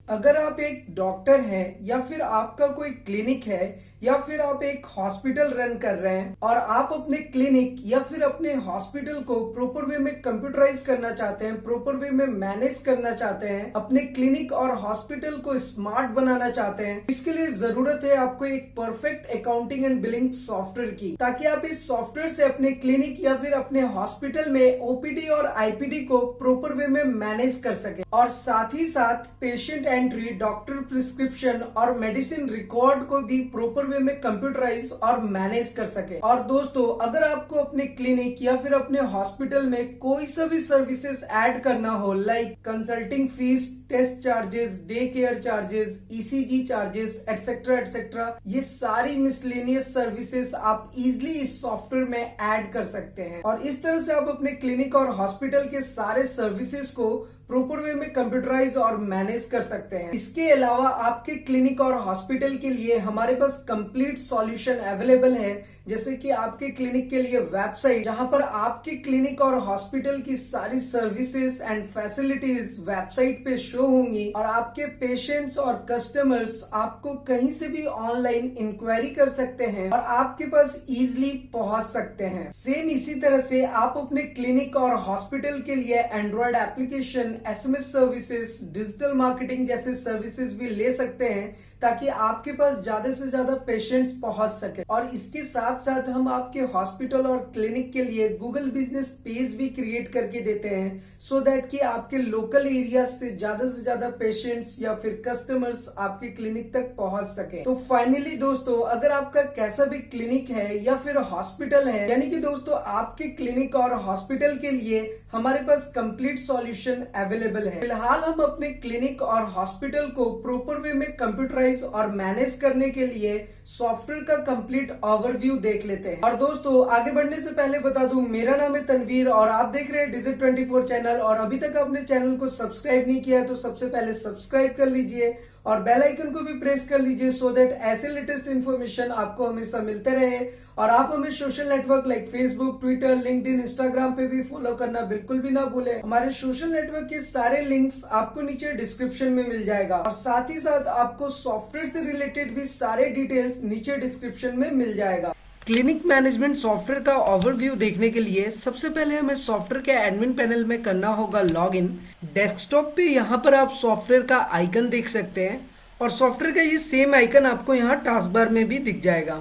अगर आप एक डॉक्टर हैं या फिर आपका कोई क्लिनिक है या फिर आप एक हॉस्पिटल रन कर रहे हैं और आप अपने क्लिनिक या फिर अपने हॉस्पिटल को प्रॉपर वे में कंप्यूटराइज करना चाहते हैं, प्रॉपर वे में मैनेज करना चाहते हैं, अपने क्लिनिक और हॉस्पिटल को स्मार्ट बनाना चाहते हैं, इसके लिए जरूरत है आपको एक perfect accounting and billing software की, ताकि आप इस सॉफ्टवेयर से अपने क्लिनिक या फिर अपने हॉस्पिटल में ओपीडी और आईपीडी को प्रॉपर वे में मैनेज कर सके और साथ ही साथ पेशेंट एंट्री, डॉक्टर प्रिस्क्रिप्शन और मेडिसिन रिकॉर्ड को भी प्रॉपर वे में कंप्यूटराइज और मैनेज कर सके। और दोस्तों, अगर आपको अपने क्लिनिक या फिर अपने हॉस्पिटल में कोई सा भी सर्विसेज ऐड करना हो, like consulting fees, test charges, day care charges, ECG charges, etcetera etcetera, ये सारी मिसलेनियस सर्विसेज आप इजिली इस सॉफ्टवेयर में ऐड कर सकते हैं और इस तरह से आप अपने क्लिनिक और हॉस्पिटल के सारे सर्विसेज को प्रॉपर वे में कंप्यूटराइज और मैनेज कर सकते हैं। इसके अलावा आपके क्लिनिक और हॉस्पिटल के लिए हमारे पास कंप्लीट सॉल्यूशन अवेलेबल है, जैसे कि आपके क्लिनिक के लिए वेबसाइट, जहां पर आपके क्लिनिक और हॉस्पिटल की सारी सर्विसेज एंड फैसिलिटीज वेबसाइट पे शो होंगी और आपके पेशेंट्स और कस्टमर्स आपको कहीं से भी ऑनलाइन इंक्वायरी कर सकते हैं और आपके पास इजिली पहुंच सकते हैं। सेम इसी तरह से आप अपने क्लिनिक और हॉस्पिटल के लिए Android application, SMS services, digital marketing जैसे सर्विसेज भी ले सकते हैं, ताकि आपके पास ज्यादा से ज्यादा पेशेंट्स पहुंच सके। और इसके साथ साथ हम आपके हॉस्पिटल और क्लिनिक के लिए गूगल बिजनेस पेज भी क्रिएट करके देते हैं, सो दैट कि आपके लोकल एरिया से ज्यादा पेशेंट्स या फिर कस्टमर्स आपके क्लिनिक तक पहुंच सके। तो फाइनली दोस्तों, अगर आपका कैसा भी क्लिनिक है या फिर हॉस्पिटल है, यानी कि दोस्तों आपके क्लिनिक और हॉस्पिटल के लिए हमारे पास कंप्लीट सॉल्यूशन अवेलेबल है। फिलहाल हम अपने क्लिनिक और हॉस्पिटल को प्रॉपर वे में कंप्यूटराइज और मैनेज करने के लिए सॉफ्टवेयर का कंप्लीट ओवरव्यू देख लेते हैं। और दोस्तों, आगे बढ़ने से पहले बता दूं, मेरा नाम है तनवीर और आप देख रहे हैं डिजिट 24 चैनल। और अभी तक आपने चैनल को सब्सक्राइब नहीं किया तो सबसे पहले सब्सक्राइब कर लीजिए और बेल आइकन को भी प्रेस कर लीजिए, सो दैट ऐसे लेटेस्ट इन्फॉर्मेशन आपको हमेशा मिलते रहे। और आप हमें social network like Facebook, Twitter, LinkedIn, Instagram पे भी फॉलो करना बिल्कुल भी ना भूलें। हमारे सोशल नेटवर्क के सारे लिंक्स आपको नीचे डिस्क्रिप्शन में मिल जाएगा और साथ ही साथ आपको सॉफ्टवेयर से रिलेटेड भी सारे डिटेल्स नीचे डिस्क्रिप्शन में मिल जाएगा। क्लिनिक मैनेजमेंट सॉफ्टवेयर का ओवरव्यू देखने के लिए सबसे पहले हमें सॉफ्टवेयर के एडमिन पैनल में करना होगा लॉगिन। डेस्कटॉप पे यहाँ पर आप सॉफ्टवेयर का आइकन देख सकते हैं और सॉफ्टवेयर का ये सेम आइकन आपको यहाँ टास्क बार में भी दिख जाएगा।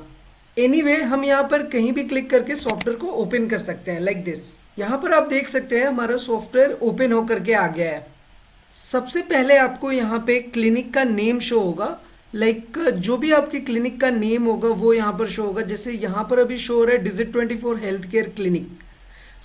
एनीवे, हम यहाँ पर कहीं भी क्लिक करके सॉफ्टवेयर को ओपन कर सकते हैं, लाइक दिस। यहाँ पर आप देख सकते हैं हमारा सॉफ्टवेयर ओपन होकर के आ गया है। सबसे पहले आपको यहाँ पे क्लिनिक का नेम शो होगा, लाइक जो भी आपकी क्लिनिक का नेम होगा वो यहाँ पर शो होगा। जैसे यहाँ पर अभी शो हो रहा है डिजिट 24 हेल्थ केयर क्लिनिक,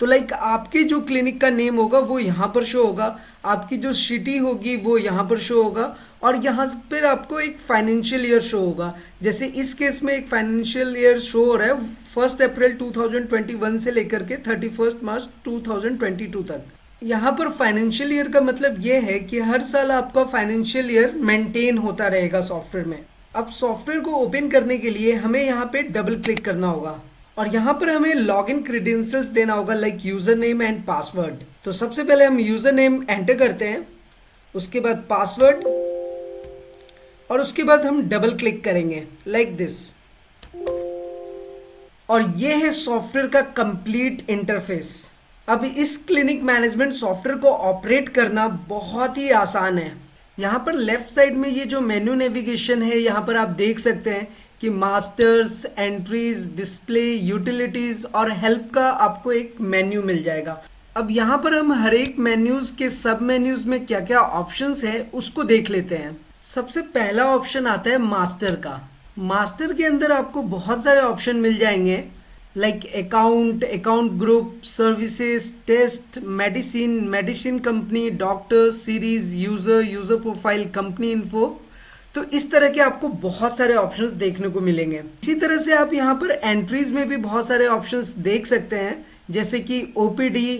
तो लाइक आपके जो क्लिनिक का नेम होगा वो यहाँ पर शो होगा, आपकी जो सिटी होगी वो यहाँ पर शो होगा और यहाँ पर आपको एक फाइनेंशियल ईयर शो होगा। जैसे इस केस में एक फाइनेंशियल ईयर शो हो रहा है 1 अप्रैल 2021 से लेकर के 31 मार्च 2022 तक। यहाँ पर फाइनेंशियल ईयर का मतलब ये है कि हर साल आपका फाइनेंशियल ईयर मेंटेन होता रहेगा सॉफ्टवेयर में। अब सॉफ्टवेयर को ओपन करने के लिए हमें यहाँ पे डबल क्लिक करना होगा और यहाँ पर हमें लॉगिन क्रेडेंशियल्स देना होगा, like user name and password. तो सबसे पहले हम यूजर नेम एंटर करते हैं, उसके बाद पासवर्ड और उसके बाद हम डबल क्लिक करेंगे, लाइक दिस। और ये है सॉफ्टवेयर का कंप्लीट इंटरफेस। अब इस क्लिनिक मैनेजमेंट सॉफ्टवेयर को ऑपरेट करना बहुत ही आसान है। यहाँ पर लेफ्ट साइड में ये जो मेन्यू नेविगेशन है, यहाँ पर आप देख सकते हैं कि मास्टर्स, एंट्रीज, डिस्प्ले, यूटिलिटीज और हेल्प का आपको एक मेन्यू मिल जाएगा। अब यहाँ पर हम हर एक मेन्यूज के सब मेन्यूज में क्या क्या ऑप्शंस है उसको देख लेते हैं। सबसे पहला ऑप्शन आता है मास्टर का। मास्टर के अंदर आपको बहुत सारे ऑप्शन मिल जाएंगे, like account, account group, services, test, medicine, medicine company, doctor, series, user, user profile, company info. तो इस तरह के आपको बहुत सारे ऑप्शंस देखने को मिलेंगे। इसी तरह से आप यहाँ पर एंट्रीज में भी बहुत सारे ऑप्शंस देख सकते हैं, जैसे कि OPD,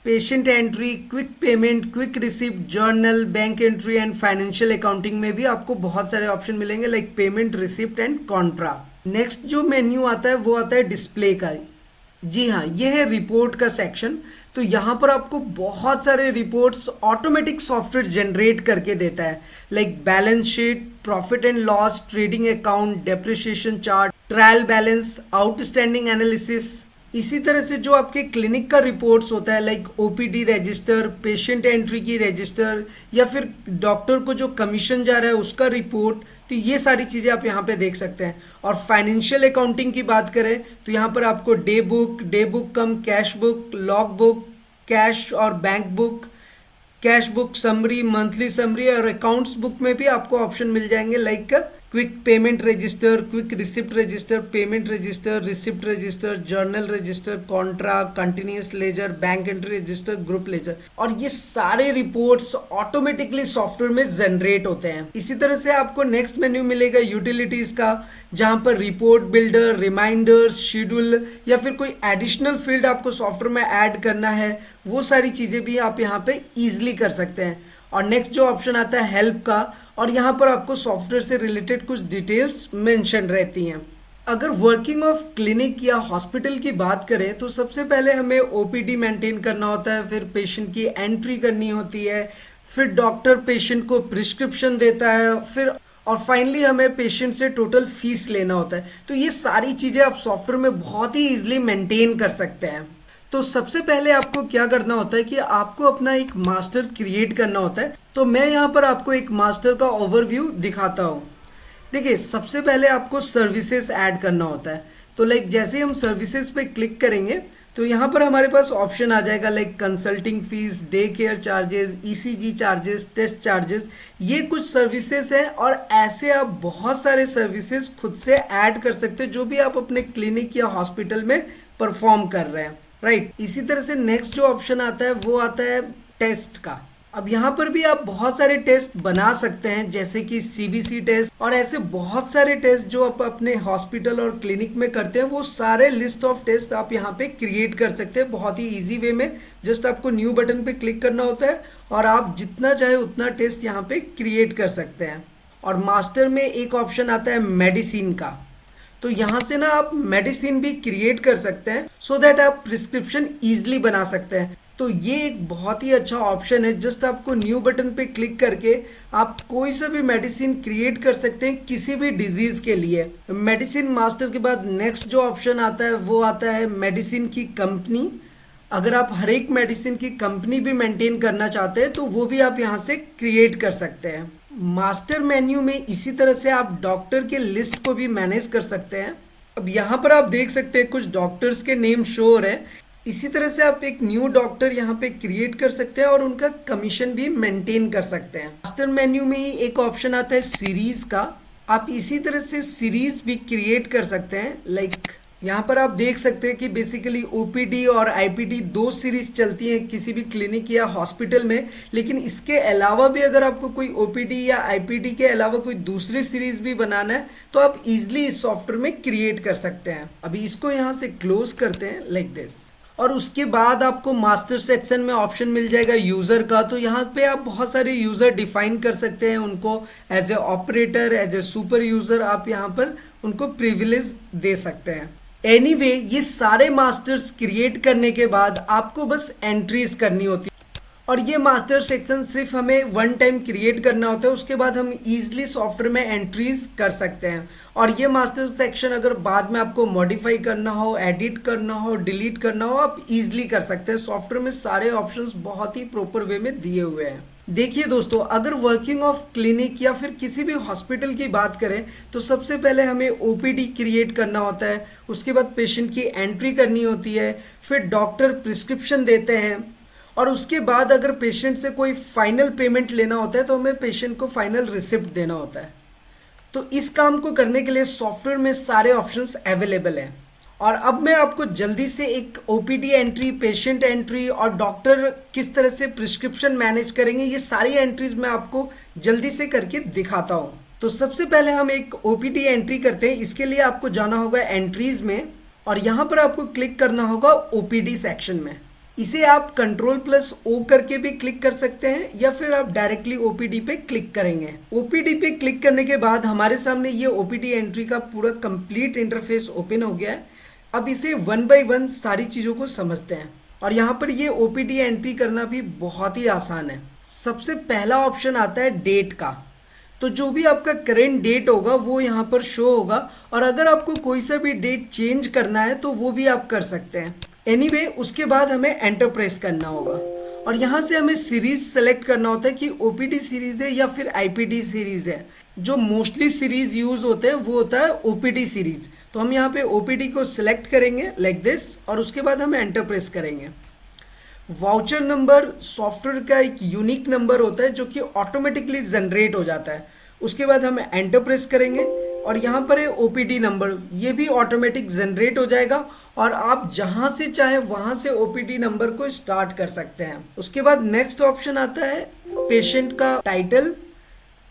patient entry, quick payment, quick receipt, journal, bank entry and financial accounting में भी आपको बहुत सारे ऑप्शन मिलेंगे, like payment, receipt and Contra. Next जो मेन्यू आता है वो आता है डिस्प्ले का। जी हाँ, ये है रिपोर्ट का सेक्शन। तो यहाँ पर आपको बहुत सारे रिपोर्ट्स ऑटोमेटिक सॉफ्टवेयर जनरेट करके देता है, like balance sheet, profit and loss, trading account, depreciation chart, trial balance, outstanding analysis. इसी तरह से जो आपके क्लिनिक का रिपोर्ट्स होता है, like OPD register, patient entry की रजिस्टर, या फिर डॉक्टर को जो कमीशन जा रहा है उसका रिपोर्ट, तो ये सारी चीज़ें आप यहाँ पे देख सकते हैं। और फाइनेंशियल अकाउंटिंग की बात करें तो यहाँ पर आपको day book cum cash book, log book, cash और bank book, cash book summary, monthly summary, और अकाउंट्स बुक में भी आपको ऑप्शन मिल जाएंगे, like quick payment register, quick receipt register, payment register, receipt register, journal register, contract, continuous ledger, bank entry register, group ledger. और ये सारे reports automatically software में जनरेट होते हैं। इसी तरह से आपको नेक्स्ट मेन्यू मिलेगा यूटिलिटीज का, जहां पर रिपोर्ट बिल्डर, रिमाइंडर्स, शेड्यूल, या फिर कोई एडिशनल फील्ड आपको सॉफ्टवेयर में ऐड करना है, वो सारी चीजें भी आप यहाँ पे इजिली कर सकते हैं। और नेक्स्ट जो ऑप्शन आता है हेल्प का, और यहाँ पर आपको सॉफ्टवेयर से रिलेटेड कुछ डिटेल्स मेंशन रहती हैं। अगर वर्किंग ऑफ क्लिनिक या हॉस्पिटल की बात करें तो सबसे पहले हमें ओपीडी मेंटेन करना होता है, फिर पेशेंट की एंट्री करनी होती है, फिर डॉक्टर पेशेंट को प्रिस्क्रिप्शन देता है, फिर और फाइनली हमें पेशेंट से टोटल फीस लेना होता है। तो ये सारी चीज़ें आप सॉफ्टवेयर में बहुत ही ईजिली मेंटेन कर सकते हैं। तो सबसे पहले आपको क्या करना होता है कि आपको अपना एक मास्टर क्रिएट करना होता है। तो मैं यहाँ पर आपको एक मास्टर का ओवरव्यू दिखाता हूँ। देखिए, सबसे पहले आपको सर्विसेज ऐड करना होता है। तो लाइक जैसे ही हम सर्विसेज पे क्लिक करेंगे तो यहाँ पर हमारे पास ऑप्शन आ जाएगा, like consulting fees, day care charges, ECG charges, test charges. ये कुछ सर्विसेज हैं, और ऐसे आप बहुत सारे सर्विसेज खुद से ऐड कर सकते हैं जो भी आप अपने क्लिनिक या हॉस्पिटल में परफॉर्म कर रहे हैं, राइट। इसी तरह से नेक्स्ट जो ऑप्शन आता है वो आता है टेस्ट का। अब यहाँ पर भी आप बहुत सारे टेस्ट बना सकते हैं, जैसे कि सीबीसी टेस्ट, और ऐसे बहुत सारे टेस्ट जो आप अपने हॉस्पिटल और क्लिनिक में करते हैं, वो सारे लिस्ट ऑफ टेस्ट आप यहाँ पे क्रिएट कर सकते हैं बहुत ही इजी वे में। जस्ट आपको न्यू बटन पे क्लिक करना होता है और आप जितना चाहे उतना टेस्ट यहाँ पे क्रिएट कर सकते हैं। और मास्टर में एक ऑप्शन आता है मेडिसिन का। तो यहाँ से ना आप मेडिसिन भी क्रिएट कर सकते हैं, सो दैट आप प्रिस्क्रिप्शन ईजिली बना सकते हैं। तो ये एक बहुत ही अच्छा ऑप्शन है। जस्ट आपको न्यू बटन पे क्लिक करके आप कोई सा भी मेडिसिन क्रिएट कर सकते हैं किसी भी डिजीज के लिए। मेडिसिन मास्टर के बाद नेक्स्ट जो ऑप्शन आता है वो आता है मेडिसिन की कंपनी। अगर आप हर एक मेडिसिन की कंपनी भी मेंटेन करना चाहते हैं तो वो भी आप यहाँ से क्रिएट कर सकते हैं। मास्टर मेन्यू में इसी तरह से आप डॉक्टर के लिस्ट को भी मैनेज कर सकते हैं। अब यहाँ पर आप देख सकते हैं कुछ डॉक्टर्स के नेम शो हो रहे हैं। इसी तरह से आप एक न्यू डॉक्टर यहाँ पे क्रिएट कर सकते हैं और उनका कमीशन भी मेंटेन कर सकते हैं। मास्टर मेन्यू में ही एक ऑप्शन आता है सीरीज का। आप इसी तरह से सीरीज भी क्रिएट कर सकते हैं। लाइक यहाँ पर आप देख सकते हैं कि बेसिकली ओपीडी और आईपीडी दो सीरीज चलती हैं किसी भी क्लिनिक या हॉस्पिटल में, लेकिन इसके अलावा भी अगर आपको कोई ओपीडी या आईपीडी के अलावा कोई दूसरी सीरीज भी बनाना है तो आप इजिली इस सॉफ्टवेयर में क्रिएट कर सकते हैं। अभी इसको यहाँ से क्लोज करते हैं लाइक दिस। और उसके बाद आपको मास्टर सेक्शन में ऑप्शन मिल जाएगा यूज़र का। तो यहाँ पे आप बहुत सारे यूज़र डिफाइन कर सकते हैं, उनको as a operator, as a super user आप यहाँ पर उनको प्रिविलेज दे सकते हैं। एनीवे, ये सारे मास्टर्स क्रिएट करने के बाद आपको बस एंट्रीज करनी होती है, और ये मास्टर सेक्शन सिर्फ हमें वन टाइम क्रिएट करना होता है। उसके बाद हम इजीली सॉफ्टवेयर में एंट्रीज कर सकते हैं। और ये मास्टर सेक्शन अगर बाद में आपको मॉडिफाई करना हो, एडिट करना हो, डिलीट करना हो, आप इजीली कर सकते हैं। सॉफ्टवेयर में सारे ऑप्शंस बहुत ही प्रॉपर वे में दिए हुए हैं। देखिए दोस्तों, अगर वर्किंग ऑफ क्लिनिक या फिर किसी भी हॉस्पिटल की बात करें तो सबसे पहले हमें ओपीडी क्रिएट करना होता है, उसके बाद पेशेंट की एंट्री करनी होती है, फिर डॉक्टर प्रिस्क्रिप्शन देते हैं, और उसके बाद अगर पेशेंट से कोई फाइनल पेमेंट लेना होता है तो हमें पेशेंट को फाइनल रिसिप्ट देना होता है। तो इस काम को करने के लिए सॉफ्टवेयर में सारे ऑप्शंस अवेलेबल हैं। और अब मैं आपको जल्दी से एक ओपीडी एंट्री, पेशेंट एंट्री और डॉक्टर किस तरह से प्रिस्क्रिप्शन मैनेज करेंगे, ये सारी एंट्रीज मैं आपको जल्दी से करके दिखाता हूँ। तो सबसे पहले हम एक ओपीडी एंट्री करते हैं। इसके लिए आपको जाना होगा एंट्रीज में, और यहाँ पर आपको क्लिक करना होगा ओपीडी सेक्शन में। इसे आप Ctrl+O करके भी क्लिक कर सकते हैं, या फिर आप डायरेक्टली ओपीडी पे क्लिक करेंगे। ओपीडी पे क्लिक करने के बाद हमारे सामने ये ओपीडी एंट्री का पूरा कंप्लीट इंटरफेस ओपन हो गया है। अब इसे वन बाय वन सारी चीज़ों को समझते हैं और यहाँ पर ये ओपीडी एंट्री करना भी बहुत ही आसान है। सबसे पहला ऑप्शन आता है डेट का। तो जो भी आपका करेंट डेट होगा वो यहाँ पर शो होगा और अगर आपको कोई सा भी डेट चेंज करना है तो वो भी आप कर सकते हैं। एनीवे, उसके बाद हमें एंटर प्रेस करना होगा और यहाँ से हमें सीरीज सेलेक्ट करना होता है कि ओपीडी सीरीज है या फिर आईपीडी सीरीज है। जो मोस्टली सीरीज यूज होते हैं वो होता है ओपीडी सीरीज। तो हम यहाँ पे ओपीडी को सिलेक्ट करेंगे लाइक दिस और उसके बाद हम एंटर प्रेस करेंगे। वाउचर नंबर सॉफ्टवेयर का एक यूनिक नंबर होता है जो कि ऑटोमेटिकली जनरेट हो जाता है। उसके बाद हम एंटर प्रेस करेंगे और यहाँ पर है ओपीडी नंबर, ये भी ऑटोमेटिक जनरेट हो जाएगा और आप जहाँ से चाहे वहाँ से ओपीडी नंबर को स्टार्ट कर सकते हैं। उसके बाद नेक्स्ट ऑप्शन आता है पेशेंट का टाइटल।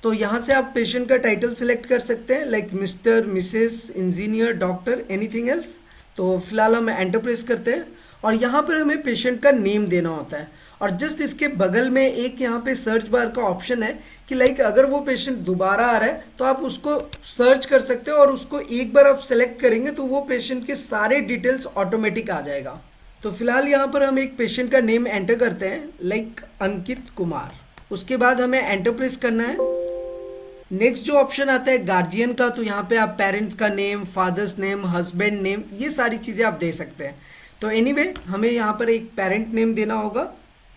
तो यहाँ से आप पेशेंट का टाइटल सिलेक्ट कर सकते हैं like mister, Mrs, engineer, doctor, anything else. तो फिलहाल हम एंटर प्रेस करते हैं और यहाँ पर हमें पेशेंट का नेम देना होता है और जस्ट इसके बगल में एक यहाँ पे सर्च बार का ऑप्शन है कि लाइक अगर वो पेशेंट दोबारा आ रहा है तो आप उसको सर्च कर सकते हो और उसको एक बार आप सेलेक्ट करेंगे तो वो पेशेंट के सारे डिटेल्स ऑटोमेटिक आ जाएगा। तो फिलहाल यहाँ पर हम एक पेशेंट का नेम एंटर करते हैं लाइक अंकित कुमार। उसके बाद हमें एंटर प्रेस करना है। नेक्स्ट जो ऑप्शन आता है गार्जियन का, तो यहाँ पे आप पेरेंट्स का name, father's name, husband name, ये सारी चीज़ें आप दे सकते हैं। तो एनीवे हमें यहाँ पर एक पेरेंट नेम देना होगा।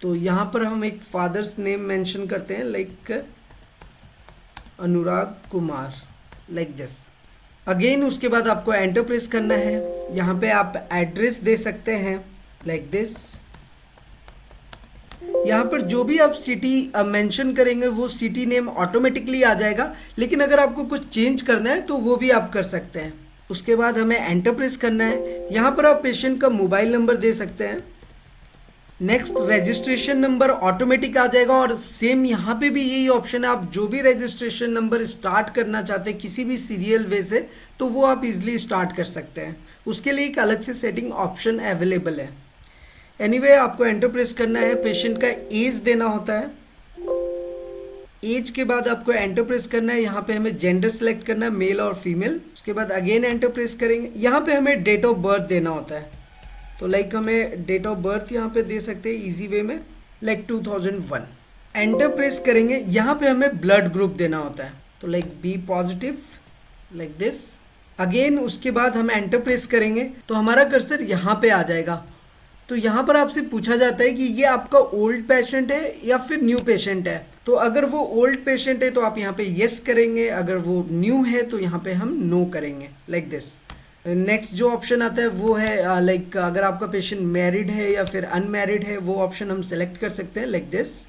तो यहाँ पर हम एक फादर्स नेम मेंशन करते हैं like Anurag Kumar like this. Again उसके बाद आपको एंटर प्रेस करना है। यहाँ पे आप एड्रेस दे सकते हैं लाइक दिस। यहाँ पर जो भी आप सिटी मेंशन करेंगे वो सिटी नेम ऑटोमेटिकली आ जाएगा, लेकिन अगर आपको कुछ चेंज करना है तो वो भी आप कर सकते हैं। उसके बाद हमें एंटर प्रेस करना है। यहाँ पर आप पेशेंट का मोबाइल नंबर दे सकते हैं। नेक्स्ट रजिस्ट्रेशन नंबर ऑटोमेटिक आ जाएगा और सेम यहाँ पे भी यही ऑप्शन है, आप जो भी रजिस्ट्रेशन नंबर स्टार्ट करना चाहते हैं किसी भी सीरियल वे से तो वो आप इजीली स्टार्ट कर सकते हैं। उसके लिए एक अलग से सेटिंग ऑप्शन अवेलेबल है। एनीवे आपको एंटर प्रेस करना है। पेशेंट का एज देना होता है। एज के बाद आपको एंटर प्रेस करना है। यहाँ पे हमें जेंडर सेलेक्ट करना है, मेल और फीमेल। उसके बाद अगेन एंटर प्रेस करेंगे। यहाँ पे हमें डेट ऑफ बर्थ देना होता है। तो लाइक हमें डेट ऑफ बर्थ यहाँ पे दे सकते हैं इजी वे में लाइक 2001। एंटर प्रेस करेंगे। यहाँ पे हमें ब्लड ग्रुप देना होता है तो like B positive like this. Again उसके बाद हम एंटर प्रेस करेंगे तो हमारा कर्सर यहाँ पे आ जाएगा। तो यहाँ पर आपसे पूछा जाता है कि ये आपका ओल्ड पेशेंट है या फिर न्यू पेशेंट है। तो अगर वो ओल्ड पेशेंट है तो आप यहाँ पे येस करेंगे, अगर वो न्यू है तो यहाँ पे हम नो करेंगे लाइक दिस। नेक्स्ट जो ऑप्शन आता है वो है लाइक अगर आपका पेशेंट मैरिड है या फिर अनमैरिड है वो ऑप्शन हम सेलेक्ट कर सकते हैं लाइक दिस।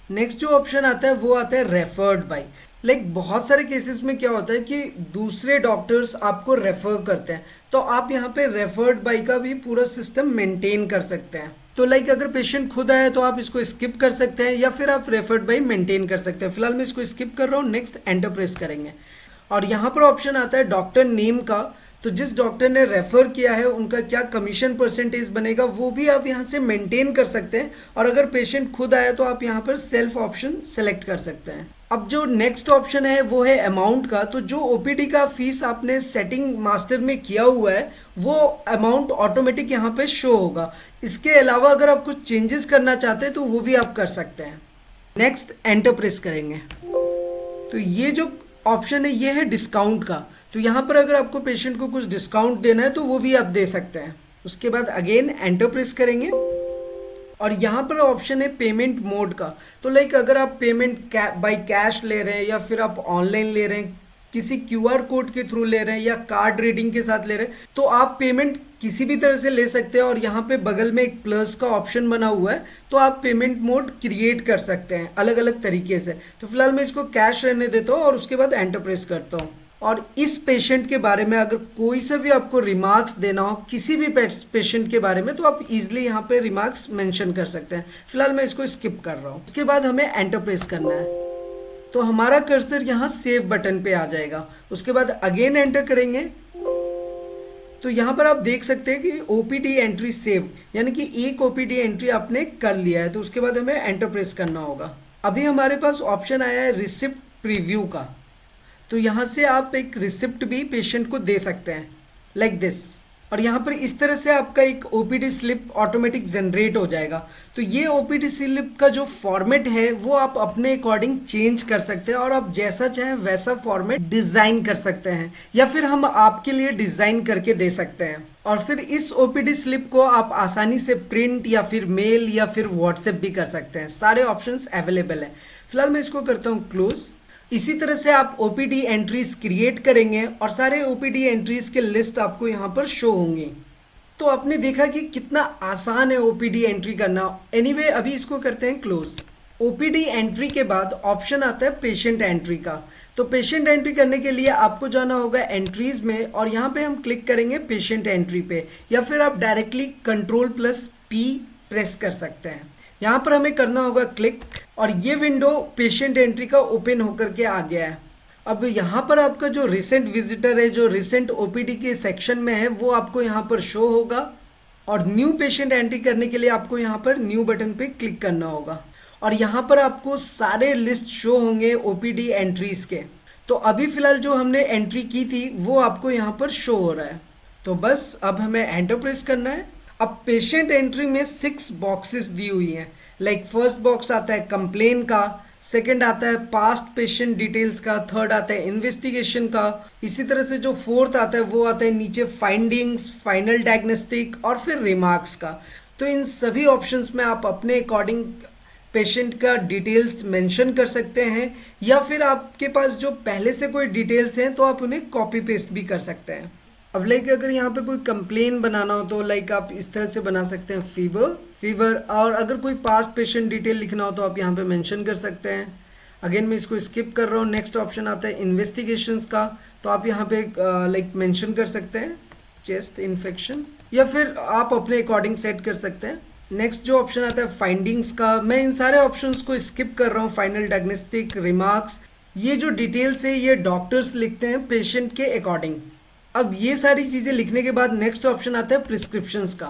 नेक्स्ट जो ऑप्शन आता है वो आता है रेफर्ड बाय। लाइक बहुत सारे केसेस में क्या होता है कि दूसरे डॉक्टर्स आपको रेफर करते हैं तो आप यहाँ पे रेफर्ड बाय का भी पूरा सिस्टम मेंटेन कर सकते हैं। तो लाइक अगर पेशेंट खुद आया तो आप इसको स्किप कर सकते हैं या फिर आप रेफर्ड बाय मेंटेन कर सकते हैं। फिलहाल मैं इसको स्किप कर रहा हूँ। नेक्स्ट एंटर प्रेस करेंगे और यहाँ पर ऑप्शन आता है डॉक्टर नेम का। तो जिस डॉक्टर ने रेफर किया है उनका क्या कमीशन परसेंटेज बनेगा वो भी आप यहाँ से मेंटेन कर सकते हैं और अगर पेशेंट खुद आया तो आप यहाँ पर सेल्फ ऑप्शन सेलेक्ट कर सकते हैं। अब जो नेक्स्ट ऑप्शन है वो है अमाउंट का। तो जो ओपीडी का फीस आपने सेटिंग मास्टर में किया हुआ है वो अमाउंट ऑटोमेटिक यहाँ पे शो होगा। इसके अलावा अगर आप कुछ चेंजेस करना चाहते हैं तो वो भी आप कर सकते हैं। नेक्स्ट एंटर प्रेस करेंगे तो ये जो ऑप्शन है ये है डिस्काउंट का। तो यहाँ पर अगर आपको पेशेंट को कुछ डिस्काउंट देना है तो वो भी आप दे सकते हैं। उसके बाद अगेन एंटर प्रेस करेंगे और यहाँ पर ऑप्शन है पेमेंट मोड का। तो लाइक अगर आप पेमेंट बाय कैश ले रहे हैं या फिर आप ऑनलाइन ले रहे हैं, किसी क्यूआर कोड के थ्रू ले रहे हैं या कार्ड रीडिंग के साथ ले रहे हैं तो आप पेमेंट किसी भी तरह से ले सकते हैं और यहाँ पे बगल में एक प्लस का ऑप्शन बना हुआ है तो आप पेमेंट मोड क्रिएट कर सकते हैं अलग अलग तरीके से। तो फिलहाल मैं इसको कैश रहने देता हूँ और उसके बाद एंटर प्रेस करता हूँ। और इस पेशेंट के बारे में अगर कोई सा भी आपको रिमार्क्स देना हो किसी भी पेशेंट के बारे में तो आप इजीली यहाँ पे रिमार्क्स मेंशन कर सकते हैं। फिलहाल मैं इसको स्किप कर रहा हूँ। उसके बाद हमें एंटर प्रेस करना है तो हमारा कर्सर यहाँ सेव बटन पे आ जाएगा। उसके बाद अगेन एंटर करेंगे तो यहाँ पर आप देख सकते हैं कि ओपीडी एंट्री सेव, यानी कि एक ओपीडी एंट्री आपने कर लिया है। तो उसके बाद हमें एंटर प्रेस करना होगा। अभी हमारे पास ऑप्शन आया है रिसिप्ट प्रीव्यू का। तो यहाँ से आप एक रिसिप्ट भी पेशेंट को दे सकते हैं लाइक दिस। और यहाँ पर इस तरह से आपका एक ओपीडी स्लिप ऑटोमेटिक जनरेट हो जाएगा। तो ये ओपीडी स्लिप का जो फॉर्मेट है वो आप अपने अकॉर्डिंग चेंज कर सकते हैं और आप जैसा चाहें वैसा फॉर्मेट डिजाइन कर सकते हैं या फिर हम आपके लिए डिजाइन करके दे सकते हैं। और फिर इस ओपीडी स्लिप को आप आसानी से प्रिंट या फिर मेल या फिर व्हाट्सएप भी कर सकते हैं। सारे ऑप्शंस अवेलेबल हैं। फिलहाल मैं इसको करता हूँ क्लोज। इसी तरह से आप ओपीडी एंट्रीज क्रिएट करेंगे और सारे ओपीडी एंट्रीज के लिस्ट आपको यहाँ पर शो होंगी। तो आपने देखा कि कितना आसान है ओपीडी एंट्री करना। एनीवे अभी इसको करते हैं क्लोज। ओपीडी एंट्री के बाद ऑप्शन आता है पेशेंट एंट्री का। तो पेशेंट एंट्री करने के लिए आपको जाना होगा एंट्रीज में और यहाँ पे हम क्लिक करेंगे पेशेंट एंट्री पे, या फिर आप डायरेक्टली Ctrl+P प्रेस कर सकते हैं। यहाँ पर हमें करना होगा क्लिक और ये विंडो पेशेंट एंट्री का ओपन होकर के आ गया है। अब यहाँ पर आपका जो रिसेंट विजिटर है, जो रिसेंट ओपीडी के सेक्शन में है, वो आपको यहाँ पर शो होगा और न्यू पेशेंट एंट्री करने के लिए आपको यहाँ पर न्यू बटन पे क्लिक करना होगा और यहाँ पर आपको सारे लिस्ट शो होंगे ओपीडी एंट्रीज के। तो अभी फिलहाल जो हमने एंट्री की थी वो आपको यहाँ पर शो हो रहा है। तो बस अब हमें एंटर प्रेस करना है। अब पेशेंट एंट्री में 6 बॉक्सेस दी हुई हैं। लाइक फर्स्ट बॉक्स आता है कंप्लेन का, सेकंड आता है पास्ट पेशेंट डिटेल्स का, थर्ड आता है इन्वेस्टिगेशन का, इसी तरह से जो फोर्थ आता है वो आता है नीचे फाइंडिंग्स, फाइनल डायग्नोस्टिक और फिर रिमार्क्स का। तो इन सभी ऑप्शंस में आप अपने अकॉर्डिंग पेशेंट का डिटेल्स मेंशन कर सकते हैं या फिर आपके पास जो पहले से कोई डिटेल्स हैं तो आप उन्हें कॉपी पेस्ट भी कर सकते हैं। अब लाइक अगर यहाँ पे कोई कंप्लेन बनाना हो तो लाइक आप इस तरह से बना सकते हैं फीवर, और अगर कोई पास्ट पेशेंट डिटेल लिखना हो तो आप यहाँ पे मेंशन कर सकते हैं। अगेन मैं इसको स्किप कर रहा हूँ। नेक्स्ट ऑप्शन आता है इन्वेस्टिगेशंस का, तो आप यहाँ पे लाइक मेंशन कर सकते हैं चेस्ट इन्फेक्शन या फिर आप अपने अकॉर्डिंग सेट कर सकते हैं। नेक्स्ट जो ऑप्शन आता है फाइंडिंग्स का, मैं इन सारे ऑप्शंस को स्किप कर रहा हूँ। फाइनल डायग्नोस्टिक, रिमार्क्स, ये जो डिटेल्स है ये डॉक्टर्स लिखते हैं पेशेंट के अकॉर्डिंग। अब ये सारी चीज़ें लिखने के बाद नेक्स्ट ऑप्शन आता है प्रिस्क्रिप्शंस का।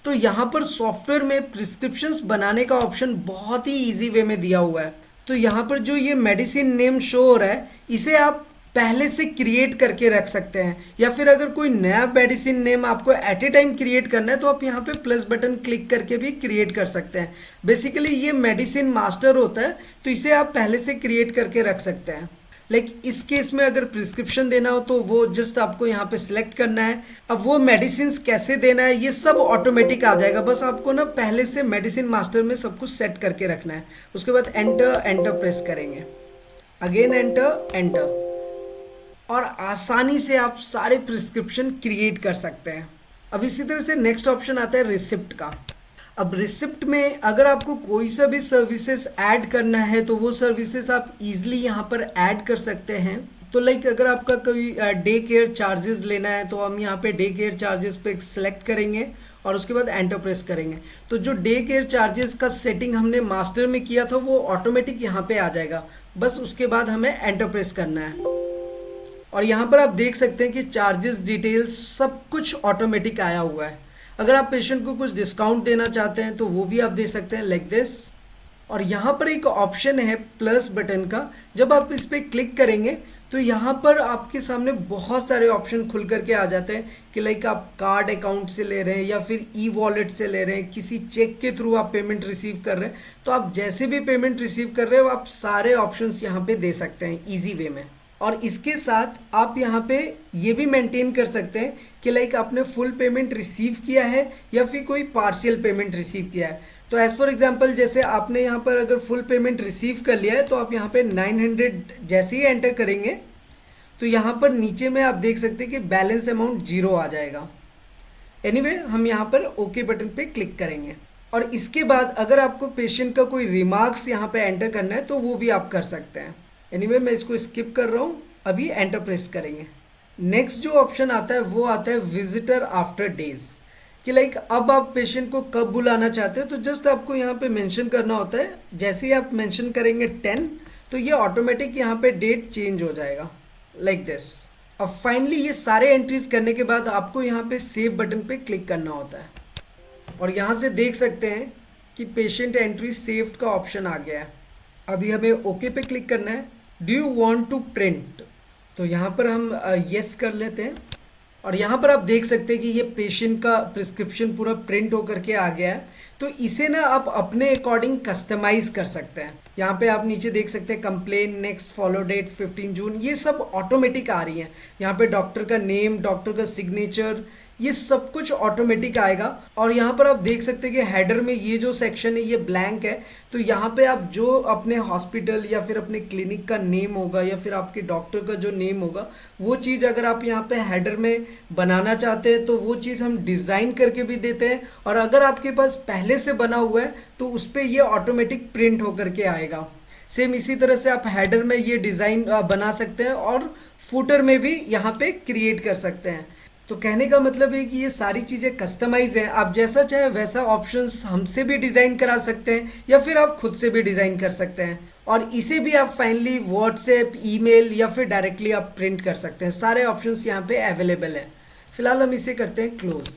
तो यहाँ पर सॉफ्टवेयर में प्रिस्क्रिप्शंस बनाने का ऑप्शन बहुत ही इजी वे में दिया हुआ है। तो यहाँ पर जो ये मेडिसिन नेम शो हो रहा है इसे आप पहले से क्रिएट करके रख सकते हैं, या फिर अगर कोई नया मेडिसिन नेम आपको एट ए टाइम क्रिएट करना है तो आप यहाँ पे प्लस बटन क्लिक करके भी क्रिएट कर सकते हैं। बेसिकली ये मेडिसिन मास्टर होता है तो इसे आप पहले से क्रिएट करके रख सकते हैं। लाइक इस केस में अगर प्रिस्क्रिप्शन देना हो तो वो जस्ट आपको यहाँ पे सिलेक्ट करना है। अब वो मेडिसिन कैसे देना है ये सब ऑटोमेटिक आ जाएगा, बस आपको ना पहले से मेडिसिन मास्टर में सब कुछ सेट करके रखना है। उसके बाद एंटर प्रेस करेंगे, अगेन एंटर, और आसानी से आप सारे प्रिस्क्रिप्शन क्रिएट कर सकते हैं। अब इसी तरह से नेक्स्ट ऑप्शन आता है रिसिप्ट का। अब रिसिप्ट में अगर आपको कोई सा भी सर्विसेज ऐड करना है तो वो सर्विसेज आप इजीली यहाँ पर ऐड कर सकते हैं। तो लाइक अगर आपका कोई डे केयर चार्जेस लेना है तो हम यहाँ पे डे केयर चार्जेस पे सेलेक्ट करेंगे और उसके बाद एंटर प्रेस करेंगे। तो जो डे केयर चार्जेस का सेटिंग हमने मास्टर में किया था वो ऑटोमेटिक यहाँ पे आ जाएगा, बस उसके बाद हमें एंटर प्रेस करना है। और यहाँ पर आप देख सकते हैं कि चार्जेस डिटेल्स सब कुछ ऑटोमेटिक आया हुआ है। अगर आप पेशेंट को कुछ डिस्काउंट देना चाहते हैं तो वो भी आप दे सकते हैं लाइक दिस। और यहाँ पर एक ऑप्शन है प्लस बटन का, जब आप इस पर क्लिक करेंगे तो यहाँ पर आपके सामने बहुत सारे ऑप्शन खुल करके आ जाते हैं कि लाइक आप कार्ड अकाउंट से ले रहे हैं या फिर ई वॉलेट से ले रहे हैं, किसी चेक के थ्रू आप पेमेंट रिसीव कर रहे हैं। तो आप जैसे भी पेमेंट रिसीव कर रहे हो आप सारे ऑप्शंस यहाँ पे दे सकते हैं ईजी वे में। और इसके साथ आप यहाँ पे ये भी मेंटेन कर सकते हैं कि लाइक आपने फुल पेमेंट रिसीव किया है या फिर कोई पार्शियल पेमेंट रिसीव किया है। तो एज फॉर एग्जांपल जैसे आपने यहाँ पर अगर फुल पेमेंट रिसीव कर लिया है तो आप यहाँ पे 900 जैसे ही एंटर करेंगे तो यहाँ पर नीचे में आप देख सकते हैं कि बैलेंस अमाउंट 0 आ जाएगा। एनीवे हम यहाँ पर ओके बटन पे क्लिक करेंगे और इसके बाद अगर आपको पेशेंट का कोई रिमार्क्स यहाँ पे एंटर करना है तो वो भी आप कर सकते हैं। एनीवे मैं इसको स्किप कर रहा हूँ, अभी एंटर प्रेस करेंगे। नेक्स्ट जो ऑप्शन आता है वो आता है विजिटर आफ्टर डेज, कि लाइक अब आप पेशेंट को कब बुलाना चाहते हो तो जस्ट आपको यहाँ पे मेंशन करना होता है। जैसे ही आप मेंशन करेंगे 10 तो ये ऑटोमेटिक यहाँ पे डेट चेंज हो जाएगा लाइक दिस। अब फाइनली ये सारे एंट्रीज करने के बाद आपको यहाँ पे सेव बटन पे क्लिक करना होता है और यहाँ से देख सकते हैं कि पेशेंट एंट्री सेव्ड का ऑप्शन आ गया है। अभी हमें ओके पे क्लिक करना है। Do you want to print, तो यहाँ पर हम येस कर लेते हैं और यहाँ पर आप देख सकते हैं कि ये पेशेंट का प्रिस्क्रिप्शन पूरा प्रिंट होकर के आ गया है। तो इसे ना आप अपने अकॉर्डिंग कस्टमाइज कर सकते हैं। यहाँ पे आप नीचे देख सकते हैं कंप्लेन, नेक्स्ट फॉलो डेट 15 जून, ये सब ऑटोमेटिक आ रही है। यहाँ पे डॉक्टर का नेम, डॉक्टर का सिग्नेचर, ये सब कुछ ऑटोमेटिक आएगा। और यहाँ पर आप देख सकते हैं कि हेडर में ये जो सेक्शन है ये ब्लैंक है। तो यहाँ पे आप जो अपने हॉस्पिटल या फिर अपने क्लिनिक का नेम होगा या फिर आपके डॉक्टर का जो नेम होगा, वो चीज़ अगर आप यहाँ पे हेडर में बनाना चाहते हैं तो वो चीज़ हम डिज़ाइन करके भी देते हैं। और अगर आपके पास पहले से बना हुआ है तो उस पर ये ऑटोमेटिक प्रिंट होकर के आएगा। सेम इसी तरह से आप हेडर में ये डिज़ाइन बना सकते हैं और फुटर में भी यहाँ पे क्रिएट कर सकते हैं। तो कहने का मतलब है कि ये सारी चीज़ें कस्टमाइज हैं, आप जैसा चाहे वैसा ऑप्शंस हमसे भी डिज़ाइन करा सकते हैं या फिर आप खुद से भी डिज़ाइन कर सकते हैं। और इसे भी आप फाइनली व्हाट्सएप, ईमेल या फिर डायरेक्टली आप प्रिंट कर सकते हैं। सारे ऑप्शंस यहाँ पे अवेलेबल हैं। फिलहाल हम इसे करते हैं क्लोज।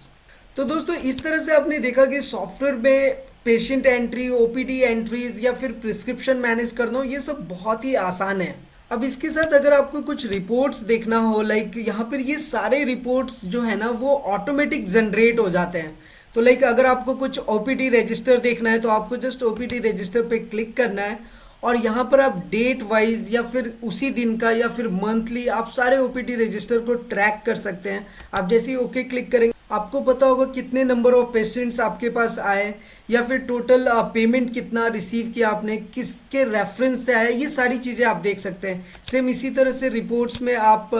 तो दोस्तों इस तरह से आपने देखा कि सॉफ्टवेयर में पेशेंट एंट्री, ओपीडी एंट्रीज या फिर प्रिस्क्रिप्शन मैनेज करना, ये सब बहुत ही आसान है। अब इसके साथ अगर आपको कुछ रिपोर्ट्स देखना हो, लाइक यहाँ पर ये सारे रिपोर्ट्स जो है ना वो ऑटोमेटिक जनरेट हो जाते हैं। तो लाइक अगर आपको कुछ ओपीडी रजिस्टर देखना है तो आपको जस्ट ओपीडी रजिस्टर पे क्लिक करना है और यहाँ पर आप डेट वाइज या फिर उसी दिन का या फिर मंथली आप सारे ओपीडी रजिस्टर को ट्रैक कर सकते हैं। आप जैसे ही ओके क्लिक करेंगे आपको पता होगा कितने नंबर ऑफ पेशेंट्स आपके पास आए या फिर टोटल पेमेंट कितना रिसीव किया आपने, किसके रेफरेंस से आया, ये सारी चीज़ें आप देख सकते हैं। सेम इसी तरह से रिपोर्ट्स में आप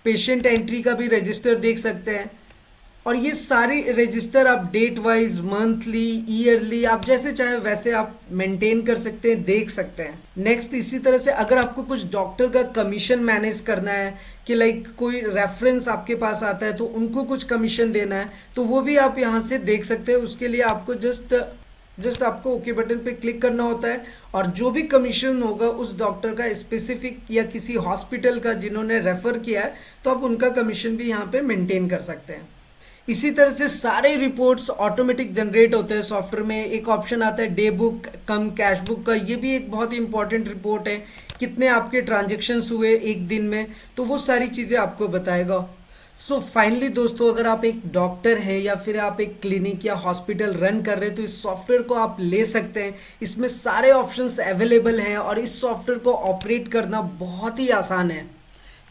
पेशेंट एंट्री का भी रजिस्टर देख सकते हैं और ये सारी रजिस्टर आप डेट वाइज, मंथली, ईयरली, आप जैसे चाहे वैसे आप मेंटेन कर सकते हैं, देख सकते हैं। नेक्स्ट इसी तरह से अगर आपको कुछ डॉक्टर का कमीशन मैनेज करना है कि लाइक कोई रेफरेंस आपके पास आता है तो उनको कुछ कमीशन देना है तो वो भी आप यहाँ से देख सकते हैं। उसके लिए आपको जस्ट आपको ओके बटन पे क्लिक करना होता है और जो भी कमीशन होगा उस डॉक्टर का स्पेसिफिक या किसी हॉस्पिटल का जिन्होंने रेफर किया है तो आप उनका कमीशन भी यहाँ पे मेंटेन कर सकते हैं। इसी तरह से सारे रिपोर्ट्स ऑटोमेटिक जनरेट होते हैं सॉफ्टवेयर में। एक ऑप्शन आता है day book cum cash book का, ये भी एक बहुत ही इंपॉर्टेंट रिपोर्ट है, कितने आपके ट्रांजेक्शन्स हुए एक दिन में, तो वो सारी चीज़ें आपको बताएगा। सो फाइनली दोस्तों, अगर आप एक डॉक्टर हैं या फिर आप एक क्लिनिक या हॉस्पिटल रन कर रहे हैं तो इस सॉफ्टवेयर को आप ले सकते हैं। इसमें सारे ऑप्शंस अवेलेबल हैं और इस सॉफ्टवेयर को ऑपरेट करना बहुत ही आसान है।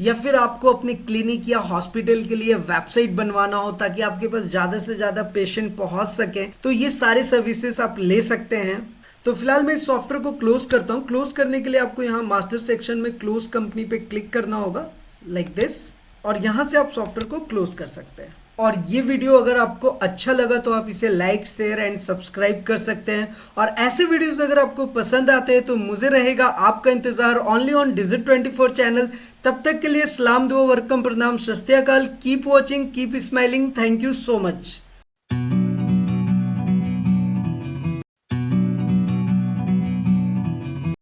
या फिर आपको अपने क्लिनिक या हॉस्पिटल के लिए वेबसाइट बनवाना हो ताकि आपके पास ज़्यादा से ज़्यादा पेशेंट पहुंच सकें तो ये सारे सर्विसेज आप ले सकते हैं। तो फिलहाल मैं इस सॉफ्टवेयर को क्लोज करता हूँ। क्लोज करने के लिए आपको यहाँ मास्टर सेक्शन में क्लोज कंपनी पे क्लिक करना होगा लाइक दिस और यहाँ से आप सॉफ्टवेयर को क्लोज कर सकते हैं। और ये वीडियो अगर आपको अच्छा लगा तो आप इसे लाइक, शेयर एंड सब्सक्राइब कर सकते हैं। और ऐसे वीडियोस अगर आपको पसंद आते हैं तो मुझे रहेगा आपका इंतजार ओनली ऑन डिजिट 24 चैनल। तब तक के लिए सलाम, दुआ, वरकम, प्रणाम, सत श्री अकाल। Keep watching, keep smiling. Thank you so much.